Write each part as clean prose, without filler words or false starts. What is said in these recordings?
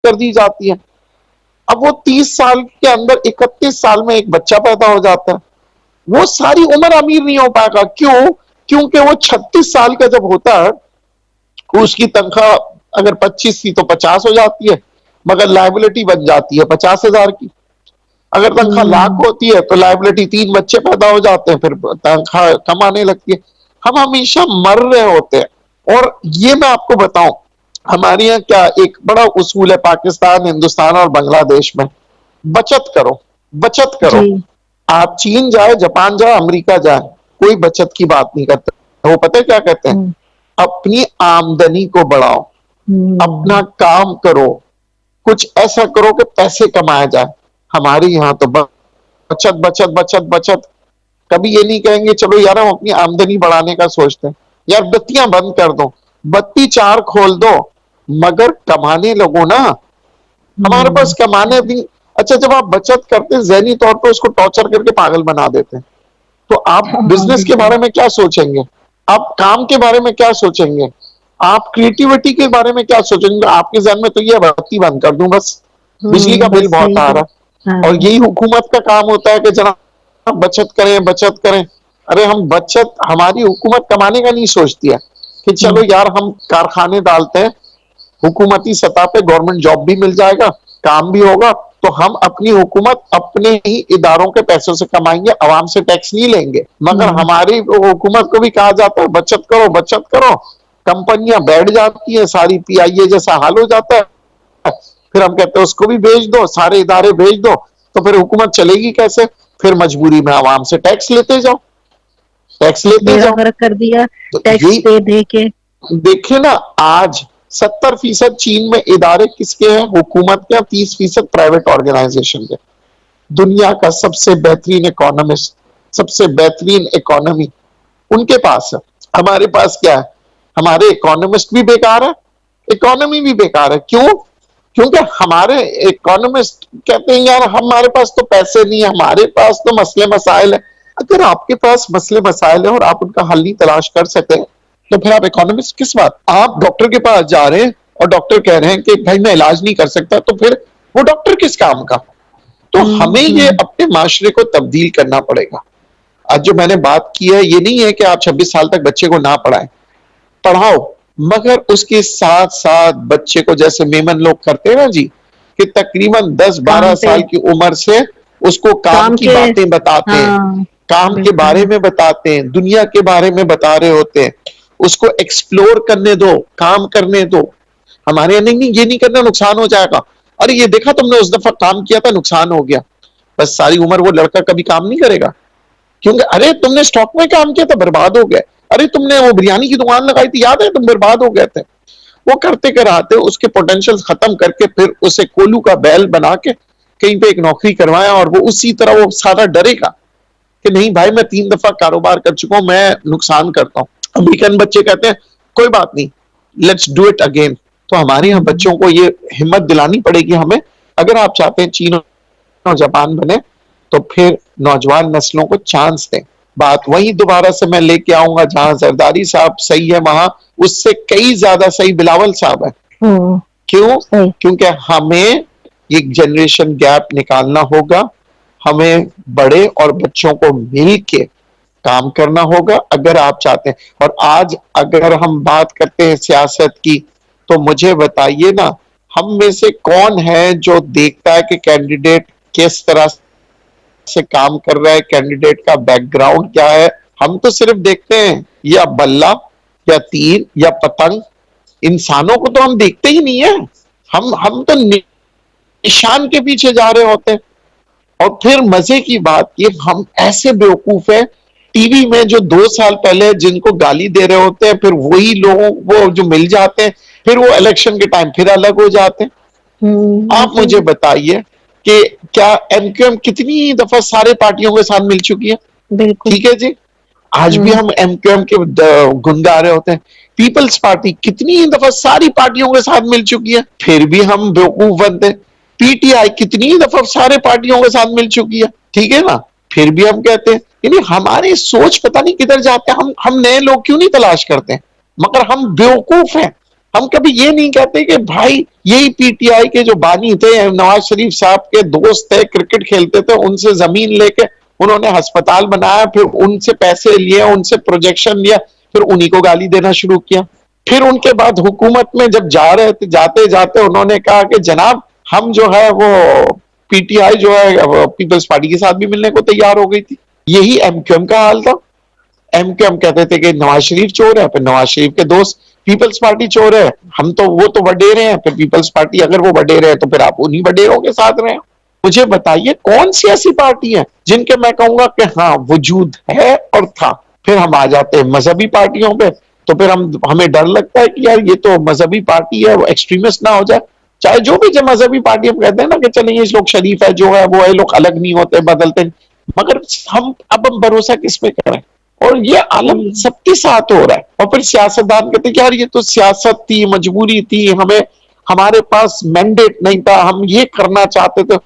कर दी जाती है। अब वो 30 साल के अंदर 31 साल में एक बच्चा पैदा हो जाता है, वो सारी उम्र अमीर नहीं हो पाएगा। क्यों? क्योंकि वो 36 साल का जब होता है, उसकी तनख्वाह अगर 25 थी तो 50 हो जाती है, मगर लाइबिलिटी बन जाती है 50,000 की। अगर तनख्वाह लाख होती है तो लाइबिलिटी 3 बच्चे पैदा हो जाते हैं, फिर तनख्वाह कम आने लगती है। हम हमेशा मर रहे होते हैं। और ये मैं आपको बताऊं, हमारे यहाँ क्या एक बड़ा उसूल है पाकिस्तान, हिंदुस्तान और बांग्लादेश में, बचत करो, बचत करो। जी। आप चीन जाए, जापान जाए, अमेरिका जाए, कोई बचत की बात नहीं करते। वो पता है क्या कहते हैं? हम्म। अपनी आमदनी को बढ़ाओ, अपना हम्म। काम करो, कुछ ऐसा करो कि पैसे कमाया जाए। हमारे यहाँ तो बचत बचत बचत बचत, कभी ये नहीं कहेंगे चलो यार हम अपनी आमदनी बढ़ाने का सोचते हैं। यार बत्तियां बंद कर दो, बत्ती 4 खोल दो, मगर कमाने लगो ना। हमारे पास कमाने भी, अच्छा जब आप बचत करते हैं जहनी तौर पर उसको टॉर्चर करके पागल बना देते हैं। तो आप हाँ बिजनेस के बिल्कुल। बारे में क्या सोचेंगे? आप काम के बारे में क्या सोचेंगे? आप क्रिएटिविटी के बारे में क्या सोचेंगे? आपके जहन में तो ये बत्ती बंद कर दूं बस, बिजली का बिल बस बहुत यही आ है। रहा है। और हाँ। यही हुकूमत का काम होता है कि जनाब बचत करें, बचत करें। अरे हम बचत, हमारी हुकूमत कमाने का नहीं सोचती है कि चलो हम्म। यार हम कारखाने डालते हैं, हुकूमती सतह पे गवर्नमेंट जॉब भी मिल जाएगा, काम भी होगा, तो हम अपनी हुकूमत अपने ही इदारों के पैसों से कमाएंगे, आवाम से टैक्स नहीं लेंगे। मगर हम्म। हमारी हुकूमत को भी कहा जाता है बचत करो, बचत करो। कंपनियां बैठ जाती हैं सारी, पीआईए जैसा हाल हो जाता है। फिर हम कहते हैं उसको भी भेज दो, सारे इदारे भेज दो, तो फिर हुकूमत चलेगी कैसे? फिर मजबूरी में आवाम से टैक्स लेते जाओ, टैक्स लेते बेड़ा जाओ। गर्क कर दिया तो टैक्स यही दे दे के। देखिए ना, आज 70% चीन में इदारे किसके हैं? हुकूमत के। 30% प्राइवेट ऑर्गेनाइजेशन के। दुनिया का सबसे बेहतरीन इकोनॉमिस्ट, सबसे बेहतरीन इकोनॉमी उनके पास है। हमारे पास क्या है? हमारे इकोनॉमिस्ट भी बेकार है, इकोनॉमी भी बेकार है। क्यों? क्योंकि हमारे इकोनॉमिस्ट कहते हैं यार हमारे पास तो पैसे नहीं है, हमारे पास तो मसले मसाइल है। अगर आपके पास मसले मसाइल है और आप उनका हल नहीं तलाश कर सकते, तो फिर आप इकोनॉमिस्ट किस बात? आप डॉक्टर के पास जा रहे हैं और डॉक्टर कह रहे हैं कि भाई मैं इलाज नहीं कर सकता, तो फिर वो डॉक्टर किस काम का? तो हमें ये हम्म। अपने माशरे को तब्दील करना पड़ेगा। आज जो मैंने बात की है, ये नहीं है कि आप 26 साल तक बच्चे को ना पढ़ाएं, पढ़ाओ, मगर उसके साथ साथ बच्चे को, जैसे मेमन लोग करते हैं ना जी, कि तकरीबन 10-12 काम पे। साल की उम्र से उसको काम काम की के। बातें बताते हैं, हाँ काम के बारे बिल्कुल। में बताते हैं, दुनिया के बारे में बता रहे होते हैं। उसको एक्सप्लोर करने दो, काम करने दो। हमारे यहाँ नहीं, नहीं ये नहीं करना, नुकसान हो जाएगा। अरे ये देखा तुमने, उस दफा काम किया था, नुकसान हो गया। बस सारी उम्र वो लड़का कभी काम नहीं करेगा, क्योंकि अरे तुमने स्टॉक में काम किया था, बर्बाद हो गया। अरे तुमने वो बिरयानी की दुकान लगाई थी, याद है, तुम बर्बाद हो गए थे। वो करते कराते उसके पोटेंशियल खत्म करके फिर उसे कोलू का बैल बना के कहीं पे एक नौकरी करवाया, और वो उसी तरह वो सारा डरेगा कि नहीं भाई मैं 3 दफा कारोबार कर चुका हूं, मैं नुकसान करता हूं। अमेरिकन बच्चे कहते हैं कोई बात नहीं, लेट्स डू इट अगेन। तो हमारे यहाँ हम्म। बच्चों को ये हिम्मत दिलानी पड़ेगी हमें। अगर आप चाहते हैं चीन और जापान बने, तो फिर नौजवान नस्लों को चांस दें। बात वही दोबारा से मैं लेके आऊंगा, जहां जरदारी साहब सही है वहां उससे कई ज्यादा सही बिलावल साहब है। हम्म। क्यों? सही। क्योंकि हमें एक जनरेशन गैप निकालना होगा। हमें बड़े और बच्चों को मिल के काम करना होगा, अगर आप चाहते हैं। और आज अगर हम बात करते हैं सियासत की, तो मुझे बताइए ना, हम में से कौन है जो देखता है कि कैंडिडेट किस तरह से काम कर रहा है, कैंडिडेट का बैकग्राउंड क्या है? हम तो सिर्फ देखते हैं या बल्ला या तीर या पतंग, इंसानों को तो हम देखते ही नहीं है। हम तो निशान के पीछे जा रहे होते हैं। और फिर मजे की बात ये, हम ऐसे बेवकूफ है, टीवी में जो 2 साल पहले जिनको गाली दे रहे होते हैं, फिर वही लोगों वो जो मिल जाते हैं, फिर वो इलेक्शन के टाइम फिर अलग हो जाते हैं। आप ऐसे ही मुझे है। बताइए कि क्या एमक्यूएम कितनी दफा सारे पार्टियों के साथ मिल चुकी है? बिल्कुल। ठीक है जी, आज भी हम एमक्यूएम के गुन गा रहे होते हैं। पीपल्स पार्टी कितनी दफा सारी पार्टियों के साथ मिल चुकी है, फिर भी हम बेवकूफ बनते हैं। पीटीआई कितनी दफा सारे पार्टियों के साथ मिल चुकी है, ठीक है ना, फिर भी हम कहते हैं। यानी हमारे सोच पता नहीं किधर जाते हैं। हम नए लोग क्यों नहीं तलाश करते हैं, मगर हम बेवकूफ हैं। हम कभी ये नहीं कहते कि भाई यही पीटीआई के जो बानी थे, नवाज शरीफ साहब के दोस्त थे, क्रिकेट खेलते थे, उनसे जमीन लेके उन्होंने अस्पताल बनाया, फिर उनसे पैसे लिए, उनसे प्रोजेक्शन लिया, फिर उन्हीं को गाली देना शुरू किया। फिर उनके बाद हुकूमत में जब जा रहे थे, जाते जाते उन्होंने कहा कि जनाब हम जो है वो पीटीआई जो है पीपल्स पार्टी के साथ भी मिलने को तैयार हो गई थी। यही एमक्यूएम का हाल था। एमक्यूएम कहते थे कि नवाज शरीफ चोर है, फिर नवाज शरीफ के दोस्त पीपल्स पार्टी चोर है, हम तो वो तो वडेरे हैं, फिर पीपल्स पार्टी अगर वो वडेरे है तो फिर आप उन्हीं वडेरों के साथ रहे। मुझे बताइए कौन सी ऐसी पार्टी है जिनके मैं कहूंगा कि हाँ वजूद है और था। फिर हम आ जाते हैं मजहबी पार्टियों पे, तो फिर हमें डर लगता है कि यार ये तो मजहबी पार्टी है, वो एक्सट्रीमिस्ट ना हो जाए। चाहे जो भी जो मजहबी पार्टी हम कहते हैं ना कि चलिए ये लोग शरीफ है, जो है वो है, लोग अलग नहीं होते, बदलते नहीं, मगर हम भरोसा किस पे करें? और ये आलम सबके साथ हो रहा है। और फिर सियासतदान कहते हैं यार ये तो सियासत थी, मजबूरी थी, हमें हमारे पास मैंडेट नहीं था, हम ये करना चाहते थे।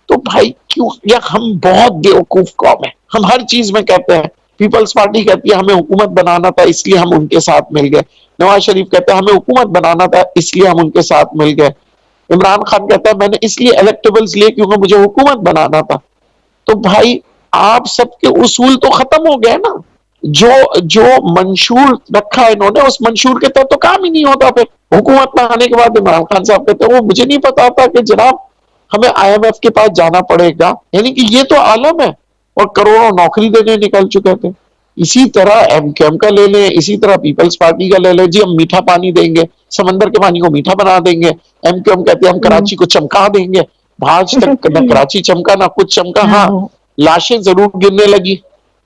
तो भाई क्यों, या हम बहुत बेवकूफ कौम है, हम हर चीज में कहते हैं। पीपल्स पार्टी कहती है हमें हुकूमत बनाना था इसलिए हम उनके साथ मिल गए। नवाज शरीफ कहते हैं हमें हुकूमत बनाना था इसलिए हम उनके साथ मिल गए। इमरान खान कहता है मैंने इसलिए इलेक्टेबल्स लिए क्योंकि मुझे हुकूमत बनाना था। तो भाई आप सबके उसूल तो खत्म हो गए ना। जो जो मंशूर रखा है इन्होंने, उस मंशूर के तहत तो काम ही नहीं होता। फिर हुकूमत में आने के बाद इमरान खान साहब कहते हैं वो मुझे नहीं पता था कि जनाब हमें आईएमएफ के पास जाना पड़ेगा, यानी कि ये तो आलम है, और करोड़ों नौकरी देने निकल चुके थे। इसी तरह एमक्यूएम का ले लें, इसी तरह पीपल्स पार्टी का ले लें, जी हम मीठा पानी देंगे, समंदर के पानी को मीठा बना देंगे। एमक्यूएम कहते हैं हम कराची को चमका देंगे। आज तक न कराची चमका ना कुछ चमका। हाँ, लाशें जरूर गिरने लगी,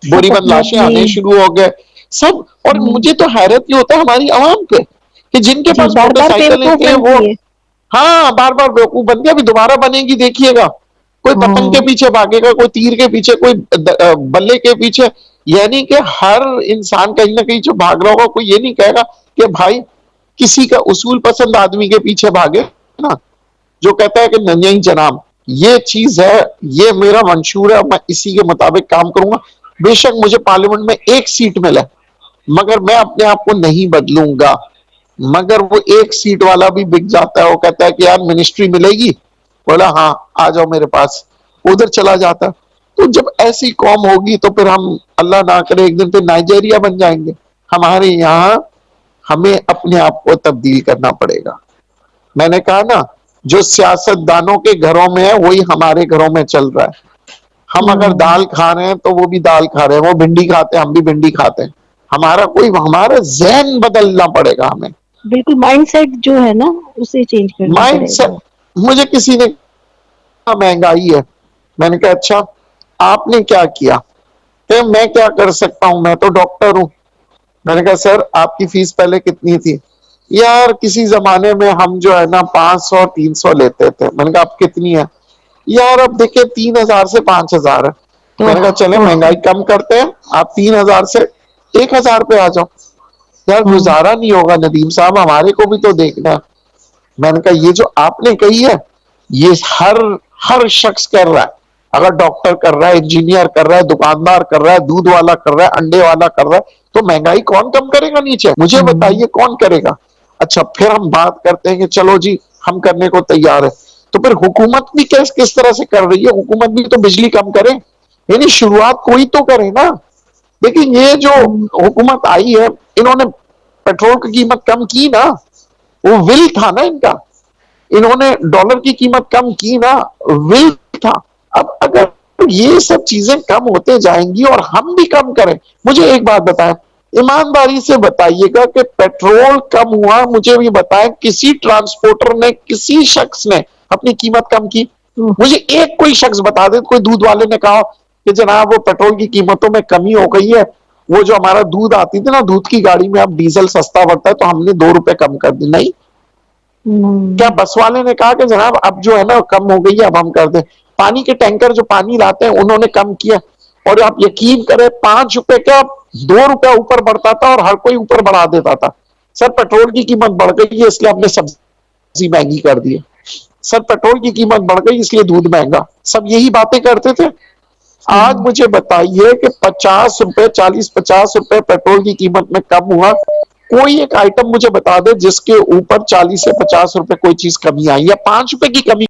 बोरीबंद लाशें आने शुरू हो गए सब। और मुझे तो हैरत ये होता है हमारी आवाम पे कि जिनके पास मोटरसाइकिल है वो हाँ बार बार बेवकूफ बन गया। अभी दोबारा बनेगी देखिएगा, कोई पतंग के पीछे भागेगा, कोई तीर के पीछे, कोई बल्ले के पीछे। यानी कि हर इंसान कहीं ना कहीं जो भाग रहा होगा, कोई ये नहीं कहेगा कि भाई किसी का उसूल पसंद आदमी के पीछे भागे ना, जो कहता है कि नहीं जनाब ये चीज है, ये मेरा मंशूर है, मैं इसी के मुताबिक काम करूंगा। बेशक मुझे पार्लियामेंट में एक सीट मिले, मगर मैं अपने आप को नहीं बदलूंगा। मगर वो एक सीट वाला भी बिक जाता है, वो कहता है कि यार मिनिस्ट्री मिलेगी, बोला हाँ आ जाओ मेरे पास, उधर चला जाता। तो जब ऐसी कौम होगी तो फिर हम अल्लाह ना करे एक दिन फिर नाइजीरिया बन जाएंगे। हमारे यहाँ हमें अपने आप को तब्दील करना पड़ेगा। मैंने कहा ना, जो सियासतदानों के घरों में है वही हमारे घरों में चल रहा है। हम अगर दाल खा रहे हैं तो वो भी दाल खा रहे हैं, वो भिंडी खाते हैं हम भी भिंडी खाते हैं। हमारा ज़हन बदलना पड़ेगा हमें। बिल्कुल, माइंडसेट जो है ना उसे चेंज करना पड़ेगा। माइंडसेट, मुझे किसी ने कहा महंगाई है, मैंने कहा अच्छा आपने क्या किया? तो मैं क्या कर सकता हूं, मैं तो डॉक्टर हूं। मैंने कहा सर आपकी फीस पहले कितनी थी? यार किसी जमाने में हम जो है ना 500 300 लेते थे। मैंने कहा अब कितनी है? यार अब देखिए 3000 से 5000 है। मैंने कहा चले महंगाई कम करते हैं, आप 3000 से 1000 पे आ जाओ। यार गुजारा नहीं होगा नदीम साहब, हमारे को भी तो देखना है। मैंने कहा ये जो आपने कही है ये हर शख्स कर रहा है। अगर डॉक्टर कर रहा है, इंजीनियर कर रहा है, दुकानदार कर रहा है, दूध वाला कर रहा है, अंडे वाला कर रहा है, तो महंगाई कौन कम करेगा नीचे? मुझे बताइए कौन करेगा? अच्छा फिर हम बात करते हैं कि चलो जी हम करने को तैयार है। तो फिर हुकूमत भी किस तरह से कर रही है? हुकूमत भी तो बिजली कम करे, यानी शुरुआत कोई तो करे ना। लेकिन ये जो हुकूमत आई है इन्होंने पेट्रोल की कीमत कम की ना, वो विल था ना इनका। इन्होंने डॉलर की कीमत कम की ना, विल था। अब अगर ये सब चीजें कम होते जाएंगी और हम भी कम करें, मुझे एक बात बताएं, ईमानदारी से बताइएगा कि पेट्रोल कम हुआ, मुझे भी बताएं किसी ट्रांसपोर्टर ने, किसी शख्स ने अपनी कीमत कम की? मुझे एक कोई शख्स बता दे, कोई दूध वाले ने कहा कि जनाब वो पेट्रोल की कीमतों में कमी हो गई है, वो जो हमारा दूध आती थी ना दूध की गाड़ी में, अब डीजल सस्ता पड़ता है तो हमने 2 रुपए कम कर दी? नहीं। क्या बस वाले ने कहा कि जनाब अब जो है ना कम हो गई है अब हम कर दें? पानी के टैंकर जो पानी लाते हैं उन्होंने कम किया, और आप यकीन करें 5 रुपए का 2 रुपया ऊपर बढ़ता था और हर कोई ऊपर बढ़ा देता था। सर पेट्रोल की कीमत बढ़ गई है इसलिए हमने सब्जी महंगी कर दी है। सर पेट्रोल की कीमत बढ़ गई इसलिए दूध महंगा। सब यही बातें करते थे। आज मुझे बताइए कि 50 रुपए 40-50 रुपए पेट्रोल की कीमत में कम हुआ, कोई एक आइटम मुझे बता दे जिसके ऊपर 40 से 50 रुपए कोई चीज कमी आई या 5 रुपए की कमी